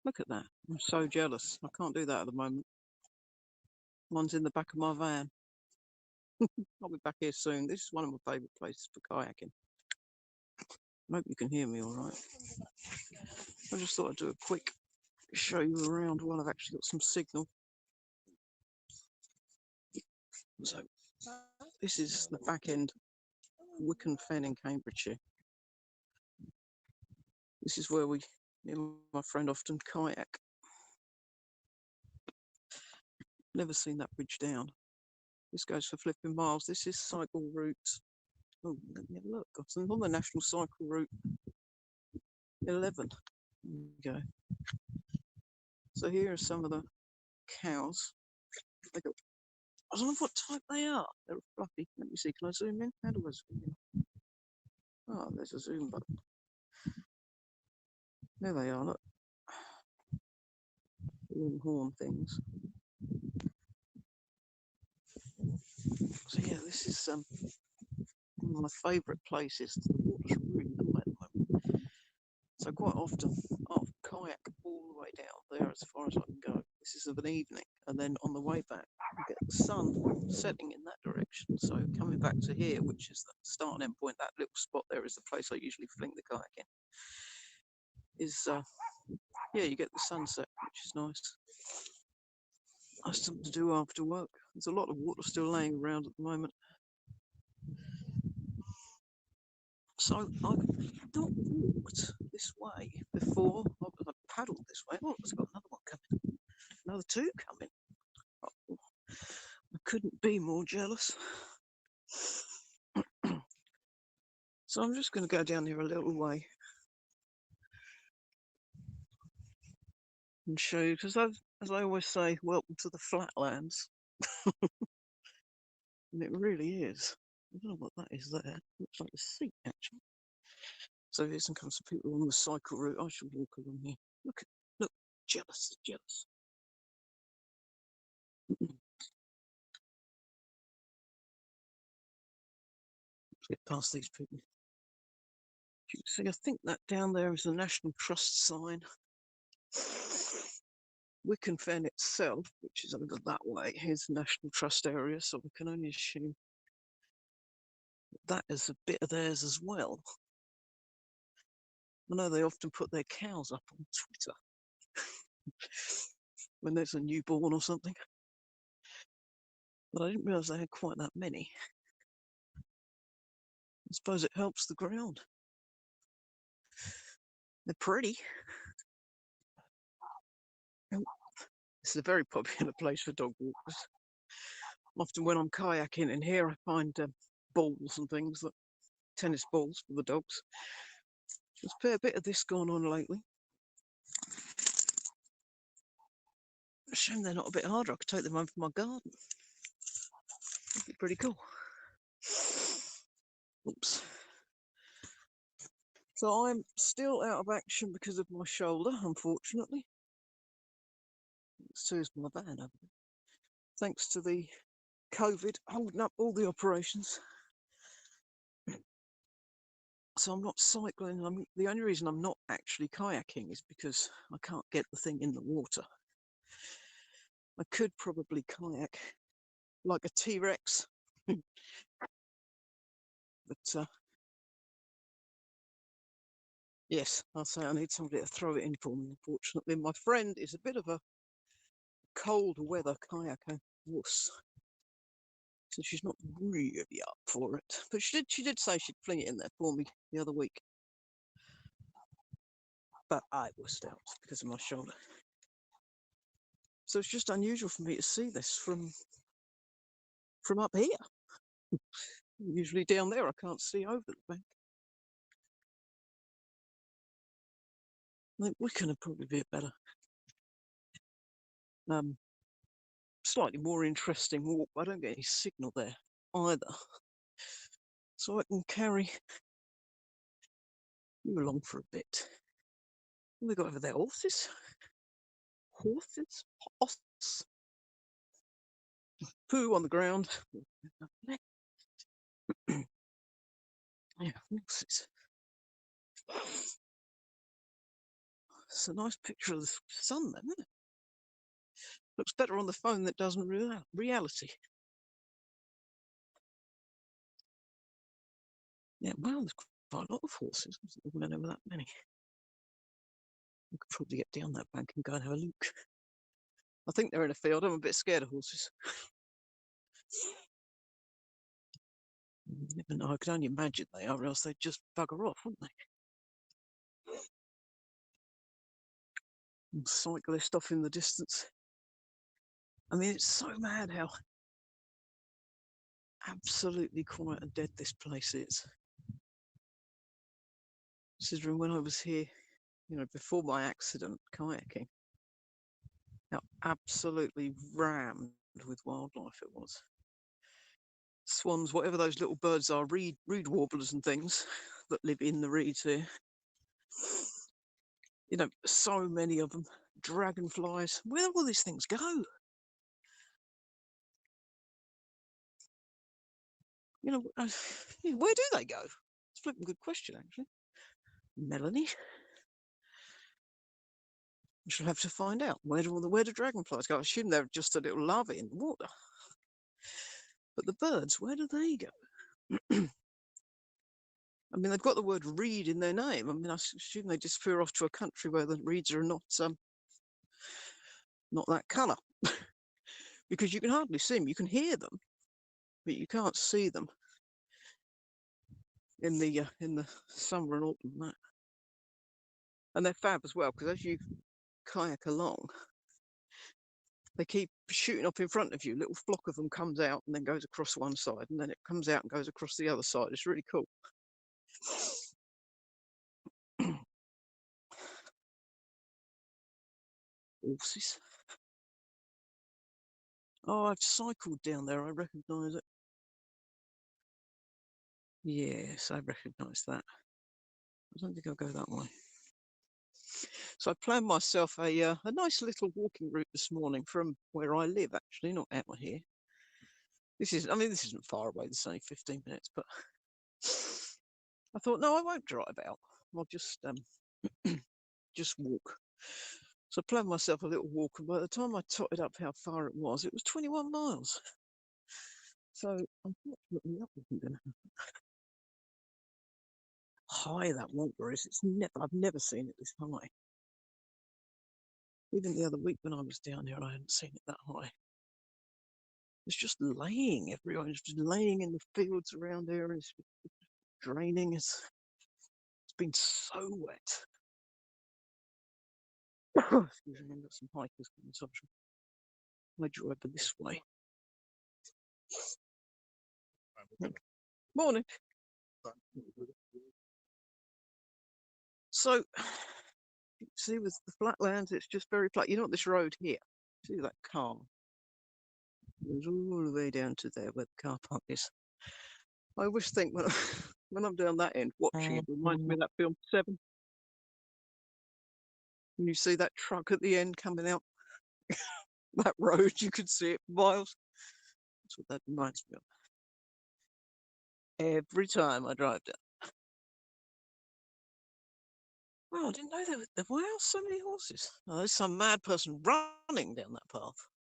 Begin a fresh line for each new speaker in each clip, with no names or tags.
Look at that. I'm so jealous. I can't do that at the moment. One's in the back of my van. I'll be back here soon. This is one of my favourite places for kayaking. I hope you can hear me all right. I just thought I'd do a quick show you around while I've actually got some signal. So this is the back end, Wicken Fen in Cambridgeshire. This is where me and my friend often kayak. Never seen that bridge down. This goes for flipping miles. This is cycle route. Oh, let me have a look. It's on the National Cycle Route 11. There we go. So here are some of the cows. I don't know what type they are. They're fluffy. Let me see. Can I zoom in? How do I zoom in? Oh, there's a zoom button. There they are. Look. Horn things. So yeah, this is one of my favourite places. The water's really wet at the moment. So quite often I'll kayak all the way down there as far as I can go. This is of an evening, and then on the way back you get the sun setting in that direction. So coming back to here, which is the start and end point, that little spot there is the place I usually fling the kayak in. Is yeah, you get the sunset, which is nice. Nice something to do after work. There's a lot of water still laying around at the moment. So I've not walked this way before. I've paddled this way. Oh, it's got another one coming. Another two coming. Oh, I couldn't be more jealous. So I'm just going to go down here a little way and show you, because as I always say, welcome to the flatlands. And it really is. I don't know what that is there. Looks like a seat, actually. So here's some comes some people on the cycle route. I shall walk along here. Look, jealous. Let's get past these people. You can see, I think that down there is the National Trust sign. Wicken Fen itself, which is over that way, is the National Trust area, so we can only assume that is a bit of theirs as well. I know they often put their cows up on Twitter when there's a newborn or something, but I didn't realise they had quite that many. I suppose it helps the ground. They're pretty. It's a very popular place for dog walkers. Often when I'm kayaking in here, I find balls and things, that tennis balls for the dogs. There's a fair bit of this going on lately. A shame they're not a bit harder. I could take them home for my garden. That'd be pretty cool. Oops. So I'm still out of action because of my shoulder, unfortunately. So is my van over there. Thanks to the COVID holding up all the operations. So I'm not cycling. The only reason I'm not actually kayaking is because I can't get the thing in the water. I could probably kayak like a T-Rex, but yes, I'll say I need somebody to throw it in for me. Unfortunately, my friend is a bit of a cold weather kayaker wuss, so she's not really up for it. But she did say she'd fling it in there for me the other week, but I wussed out because of my shoulder. So it's just unusual for me to see this from up here. Usually down there I can't see over the bank. I think Wicken would probably be a better, slightly more interesting walk. I don't get any signal there either, so I can carry you along for a bit. What have we got over there? Horses? Poo on the ground. Yeah, horses. It's a nice picture of the sun, then, isn't it? Looks better on the phone than it does in reality. Yeah, well, there's quite a lot of horses. I don't know that many. We could probably get down that bank and go and have a look. I think they're in a field. I'm a bit scared of horses. You never know. I can only imagine they are, or else they'd just bugger off, wouldn't they? And cyclist off in the distance. I mean, it's so mad how absolutely quiet and dead this place is. Considering when I was here, before my accident kayaking, how absolutely rammed with wildlife it was. Swans, whatever those little birds are, reed warblers and things that live in the reeds here. So many of them. Dragonflies. Where do all these things go? Where do they go? It's a flipping good question, actually. Melanie? We shall have to find out. Where do dragonflies go? I assume they're just a little larvae in the water. But the birds, where do they go? I mean, they've got the word reed in their name. I mean, I assume they disappear off to a country where the reeds are not that colour. Because you can hardly see them. You can hear them, but you can't see them in the summer and autumn. And that. And they're fab as well, because as you kayak along, they keep shooting up in front of you. A little flock of them comes out and then goes across one side, and then it comes out and goes across the other side. It's really cool. Horses. Oh, I've cycled down there. I recognise it. Yes, I recognise that. I don't think I'll go that way. So I planned myself a nice little walking route this morning from where I live, actually, not out here. This isn't far away. This is only 15 minutes, but I thought, no, I won't drive out. I'll just walk. So I planned myself a little walk, and by the time I totted up how far it was 21 miles. So unfortunately, that wasn't going to happen. High that water is. I've never seen it this high. Even the other week when I was down there, I hadn't seen it that high. It's just laying everywhere. It's just laying in the fields around there, and it's draining. It's been so wet. Excuse me, I've got some hikers coming, so I drive this way. Morning. So, see, with the flatlands, it's just very flat. This road here, see that car? It goes all the way down to there where the car park is. I always think when I'm down that end watching it reminds me of that film Seven. When you see that truck at the end coming out that road, you could see it for miles. That's what that reminds me of. Every time I drive down. Well, I didn't know there were so many horses. Oh, there's some mad person running down that path.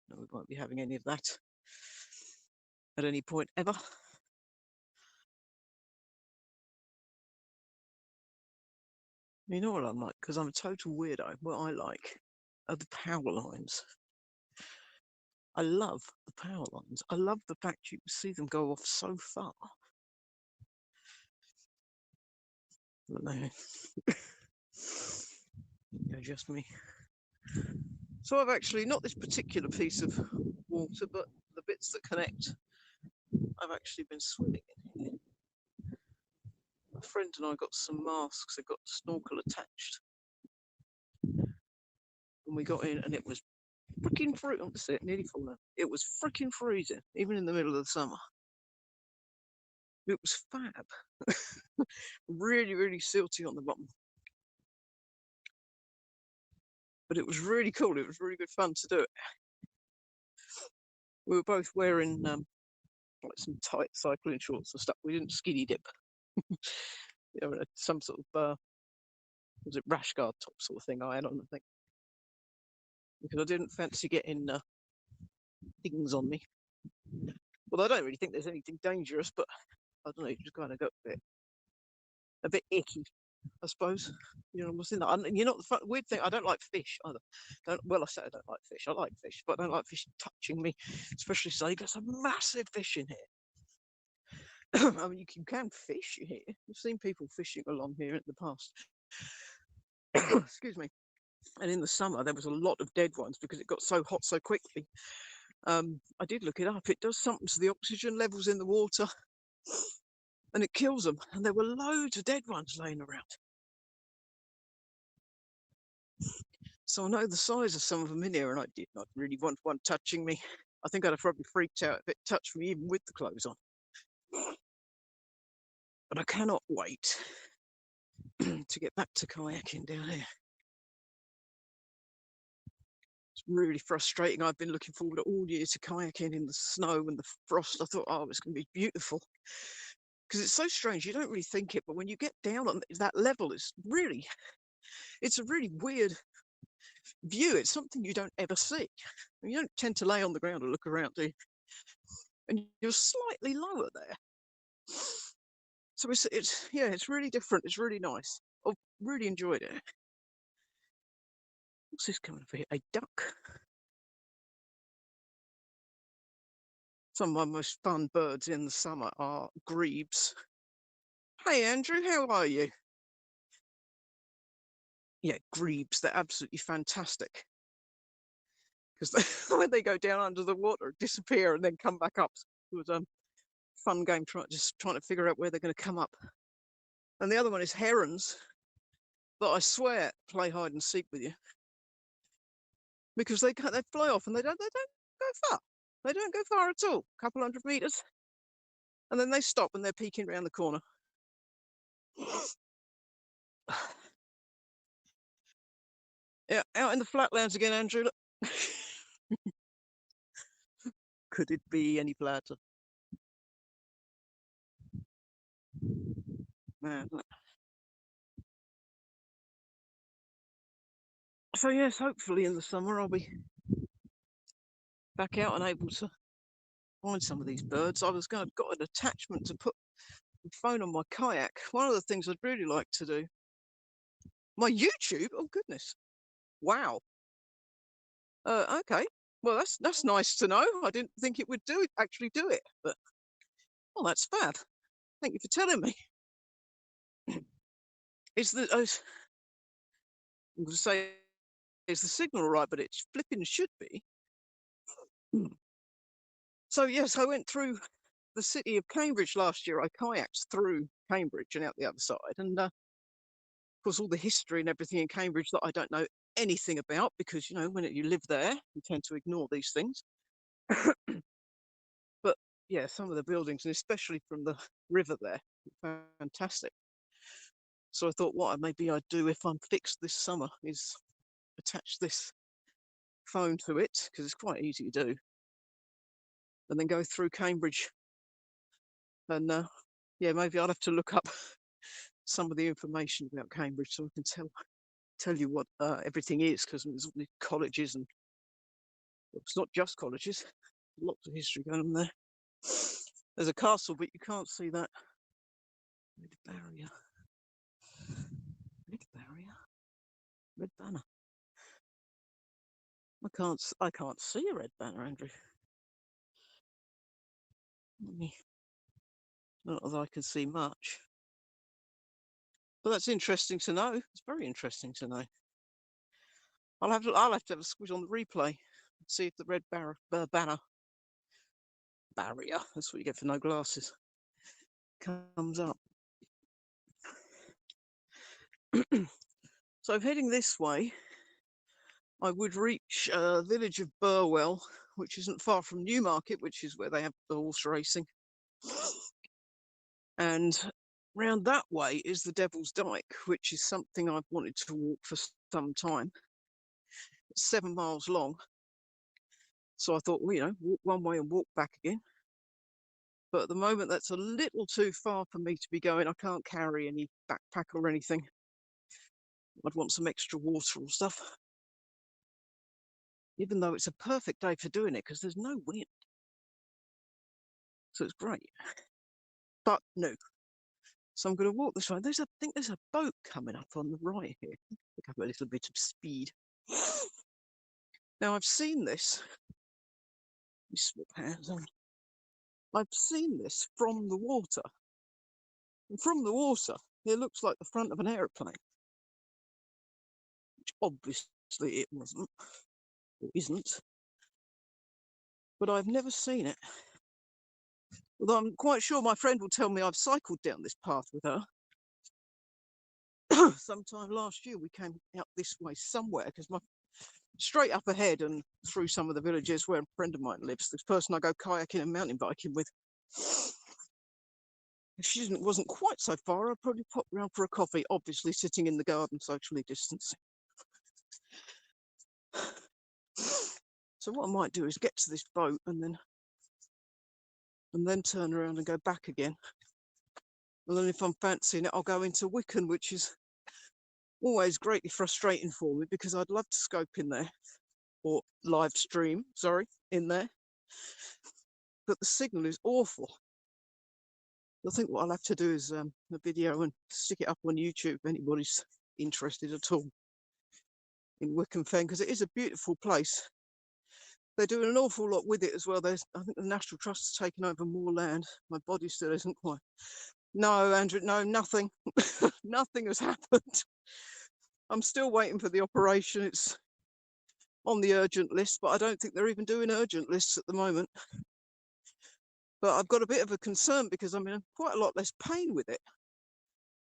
No, we won't be having any of that at any point ever. You know what I'm like? Because I'm a total weirdo. What I like are the power lines. I love the power lines. I love the fact you can see them go off so far. Just me. So I've actually, not this particular piece of water, but the bits that connect, I've actually been swimming in here. My friend and I got some masks that got the snorkel attached. And we got in and it was freaking freezing. Honestly, it nearly fallen. It was freaking freezing, even in the middle of the summer. It was fab. Really, really silty on the bottom. But it was really cool. It was really good fun to do it. We were both wearing like some tight cycling shorts and stuff. We didn't skinny dip. Some sort of was it rash guard top sort of thing I had on, I think, because I didn't fancy getting things on me. Well, I don't really think there's anything dangerous, but I don't know, you just kind of got a bit icky, I suppose. You know, what's in that? And you know, the weird thing, I don't like fish either. Well, I say I don't like fish. I like fish, but I don't like fish touching me, especially say there's a massive fish in here. I mean, you can fish here. I've seen people fishing along here in the past. Excuse me. And in the summer, there was a lot of dead ones because it got so hot so quickly. I did look it up. It does something to the oxygen levels in the water, and it kills them. And there were loads of dead ones laying around. So I know the size of some of them in here, and I did not really want one touching me. I think I'd have probably freaked out if it touched me even with the clothes on. But I cannot wait to get back to kayaking down here. It's really frustrating. I've been looking forward all year to kayaking in the snow and the frost. I thought, oh, it's going to be beautiful. Because it's so strange, you don't really think it, but when you get down on that level, it's a really weird view. It's something you don't ever see. You don't tend to lay on the ground and look around, do you? And you're slightly lower there. So it's really different. It's really nice. I've really enjoyed it. What's this coming over here? A duck. Some of my most fun birds in the summer are grebes. Hey Andrew, how are you? Yeah, grebes, they're absolutely fantastic. Because when they go down under the water, disappear and then come back up. It was a fun game trying to figure out where they're going to come up. And the other one is herons, that I swear play hide and seek with you. Because they fly off and they don't go far. They don't go far at all, a couple 100 meters. And then they stop and they're peeking around the corner. Yeah, out in the flatlands again, Andrew. Could it be any flatter? Man. So yes, hopefully in the summer I'll be back out and able to find some of these birds. Got an attachment to put the phone on my kayak. One of the things I'd really like to do. My YouTube? Oh goodness. Wow. Okay. Well, that's nice to know. I didn't think it would actually do it, but well, that's fab. Thank you for telling me. Is the I'm going to say is the signal right, but it's flipping should be. So yes, I went through the city of Cambridge last year. I kayaked through Cambridge and out the other side, and of course all the history and everything in Cambridge that I don't know anything about, because you know when you live there you tend to ignore these things. But yeah, some of the buildings, and especially from the river there, fantastic. So I thought what maybe I'd do if I'm fixed this summer is attach this phone to it, because it's quite easy to do, and then go through Cambridge. And yeah, maybe I'll have to look up some of the information about Cambridge so I can tell you what everything is, because there's all the colleges, and well, it's not just colleges, lots of history going on there. There's a castle, but you can't see that. Red barrier. Red barrier. Red banner. I can't see a red banner, Andrew. Not that I can see much. But that's interesting to know. It's very interesting to know. I'll have to have a squint on the replay and see if the red banner barrier, that's what you get for no glasses, comes up. So heading this way, I would reach a village of Burwell, which isn't far from Newmarket, which is where they have the horse racing. And round that way is the Devil's Dyke, which is something I've wanted to walk for some time. It's 7 miles long. So I thought, well, you know, walk one way and walk back again. But at the moment, that's a little too far for me to be going. I can't carry any backpack or anything. I'd want some extra water or stuff. Even though it's a perfect day for doing it because there's no wind. So it's great. But no. So I'm going to walk this way. I think there's a boat coming up on the right here. Pick up a little bit of speed. Now I've seen this. Let me swap hands on. I've seen this from the water. And from the water, it looks like the front of an aeroplane. Which obviously it wasn't. Or isn't. But I've never seen it. Although I'm quite sure my friend will tell me I've cycled down this path with her. Sometime last year we came out this way somewhere because straight up ahead and through some of the villages where a friend of mine lives, this person I go kayaking and mountain biking with. If she wasn't quite so far, I'd probably pop round for a coffee, obviously sitting in the garden, socially distancing. So what I might do is get to this boat and then turn around and go back again. And then if I'm fancying it, I'll go into Wicken, which is always greatly frustrating for me because I'd love to scope in there, or live stream, sorry, in there. But the signal is awful. I think what I'll have to do is a video and stick it up on YouTube if anybody's interested at all in Wicken Fen, because it is a beautiful place. They're doing an awful lot with it as well. I think the National Trust has taken over more land. My body still isn't quite. No, Andrew, no, nothing. Nothing has happened. I'm still waiting for the operation. It's on the urgent list, but I don't think they're even doing urgent lists at the moment. But I've got a bit of a concern because I'm in quite a lot less pain with it.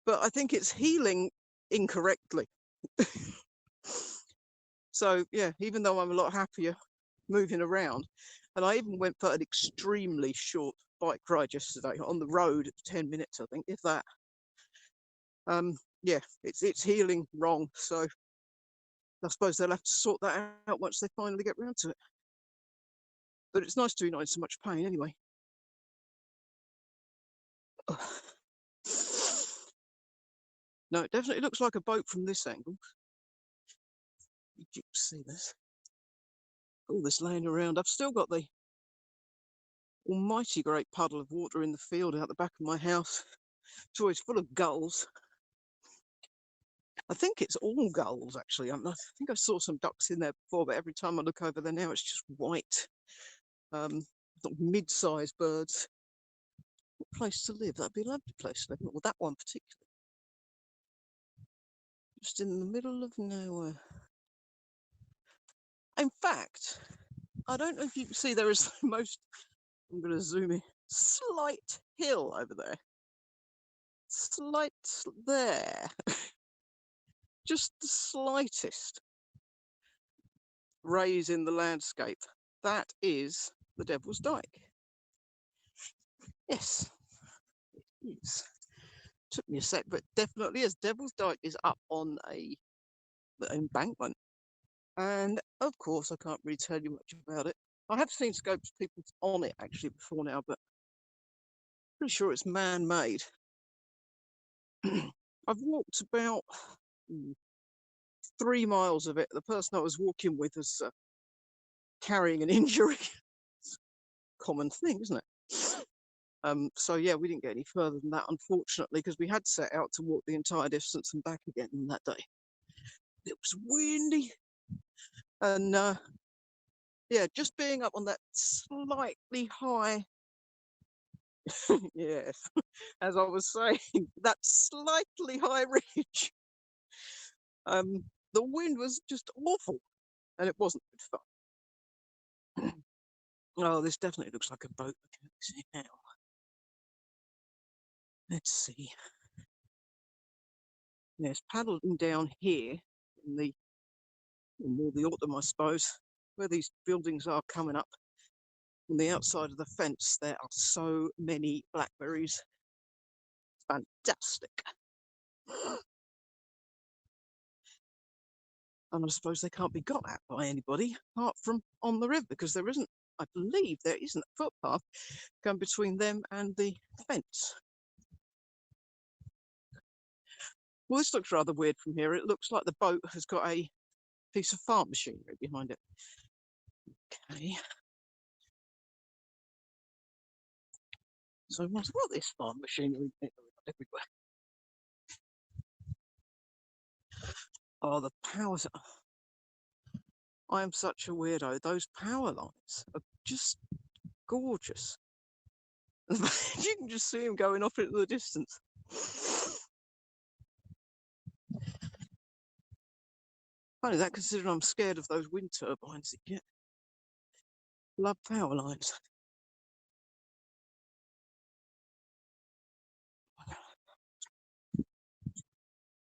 But I think it's healing incorrectly. So yeah, even though I'm a lot happier moving around, and I even went for an extremely short bike ride yesterday on the road, 10 minutes, I think, if that. Yeah, it's healing wrong. So I suppose they'll have to sort that out once they finally get round to it. But it's nice to be not in so much pain anyway. No, it definitely looks like a boat from this angle. You can see this. All this laying around. I've still got the almighty great puddle of water in the field out the back of my house. It's always full of gulls. I think it's all gulls, actually. I think I saw some ducks in there before, but every time I look over there now, it's just white. Mid-sized birds. What place to live? That'd be a lovely place to live. Well, that one particularly. Just in the middle of nowhere. In fact, I don't know if you can see, there is the most, I'm going to zoom in, slight hill over there. Slight there. Just the slightest raise in the landscape. That is the Devil's Dyke. Yes, it is. Took me a sec, but definitely is. Devil's Dyke is up on an embankment. And of course, I can't really tell you much about it. I have seen scopes of people on it actually before now, but I'm pretty sure it's man-made. I've walked about 3 miles of it. The person I was walking with was carrying an injury. It's a common thing, isn't it? So yeah, we didn't get any further than that, unfortunately, because we had set out to walk the entire distance and back again on that day. It was windy, and yeah, just being up on that slightly high, yes, as I was saying, that slightly high ridge. The wind was just awful, and it wasn't good fun. Oh, this definitely looks like a boat. Now, let's see. Yes, paddling down here in more the autumn, I suppose, where these buildings are coming up on the outside of the fence. There are so many blackberries. Fantastic. And I suppose they can't be got at by anybody apart from on the river, because there isn't, I believe there isn't a footpath going between them and the fence. Well, this looks rather weird from here. It looks like the boat has got a piece of farm machinery behind it. Okay. So what's what this farm machinery everywhere? Oh, the powers. I am such a weirdo. Those power lines are just gorgeous. You can just see them going off into the distance. Funny that, considering I'm scared of those wind turbines that get. Love power lines.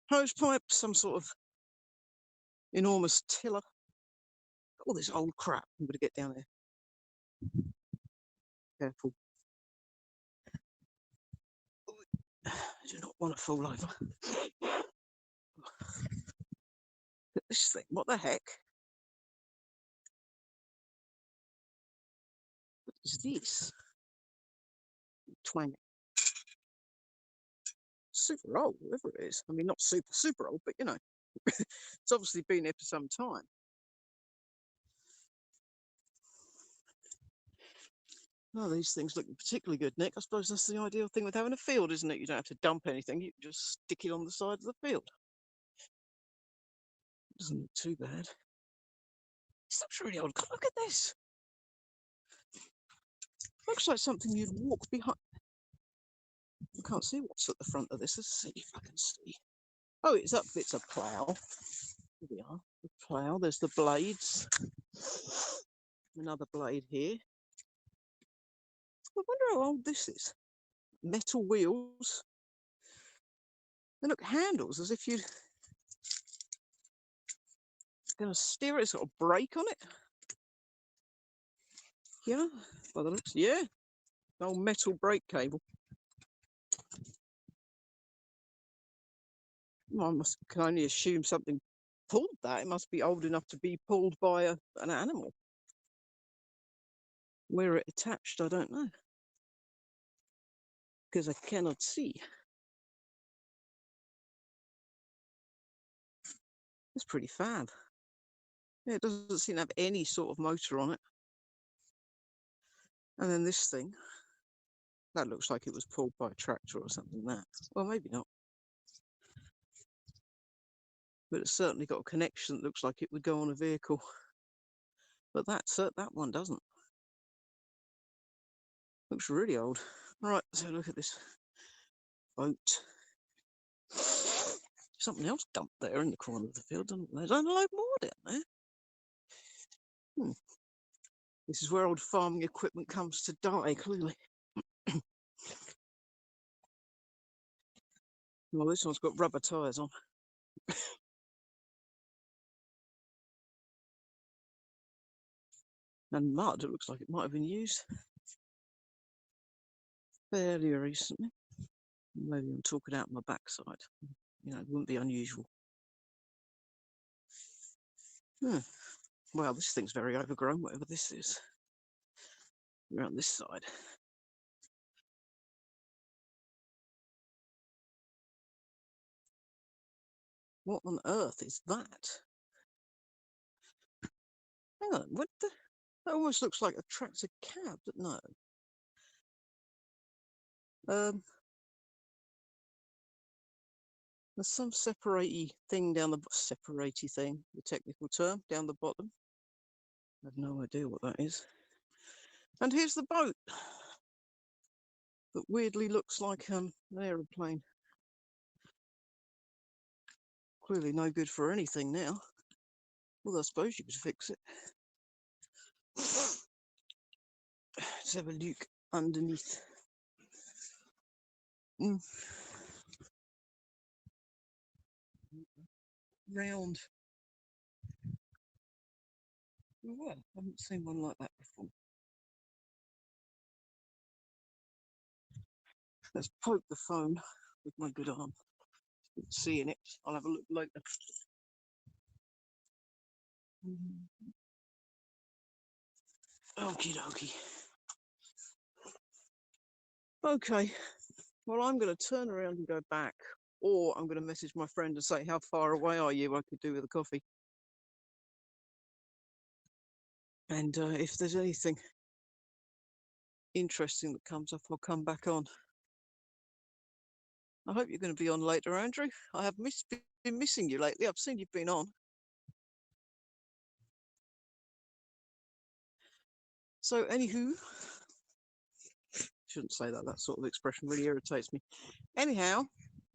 Hose pipe, some sort of enormous tiller. All this old crap. I'm going to get down there. Careful. I do not want to fall over. This thing, what the heck? What is this? Twang. Super old, whatever it is. I mean, not super old, but you know, it's obviously been here for some time. Oh, these things look particularly good, Nick. I suppose that's the ideal thing with having a field, isn't it? You don't have to dump anything. You can just stick it on the side of the field. Doesn't look too bad. This looks really old. Look at this. Looks like something you'd walk behind. I can't see what's at the front of this. Let's see if I can see. Oh, it's up. It's a plough. Here we are. The plough. There's the blades. Another blade here. I wonder how old this is. Metal wheels. They look handles as if you're going to steer it. It's got a brake on it. Yeah. By the looks, yeah. Old metal brake cable. Well, I can only assume something pulled that. It must be old enough to be pulled by an animal. Where it attached, I don't know. Because I cannot see. It's pretty fab. Yeah, it doesn't seem to have any sort of motor on it. And then this thing, that looks like it was pulled by a tractor or something like that. Well, maybe not. But it's certainly got a connection that looks like it would go on a vehicle. But that one doesn't. Looks really old. Right, so look at this boat. Something else dumped there in the corner of the field, there's a load more down there. This is where old farming equipment comes to die, clearly. Well, this one's got rubber tyres on. And mud, it looks like it might have been used fairly recently. Maybe I'm talking out my backside. You know, it wouldn't be unusual. Well, this thing's very overgrown, whatever this is. Around this side. What on earth is that? Hang on, what the? That almost looks like a tractor cab, but no. There's some separatey thing down the separatey thing, the technical term, down the bottom. I have no idea what that is. And here's the boat that weirdly looks like an aeroplane. Clearly no good for anything now. Well, I suppose you could fix it. Let's have a look underneath. Round. Well, I haven't seen one like that before. Let's poke the phone with my good arm. Seeing it, I'll have a look later. Okie dokie. Okay, well, I'm going to turn around and go back or I'm going to message my friend and say, how far away are you? I could do with a coffee. And if there's anything interesting that comes up, I'll come back on. I hope you're going to be on later, Andrew. I have been missing you lately. I've seen you've been on. So, anywho, shouldn't say that. That sort of expression really irritates me. Anyhow,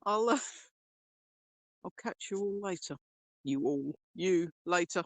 I'll catch you all later. You later.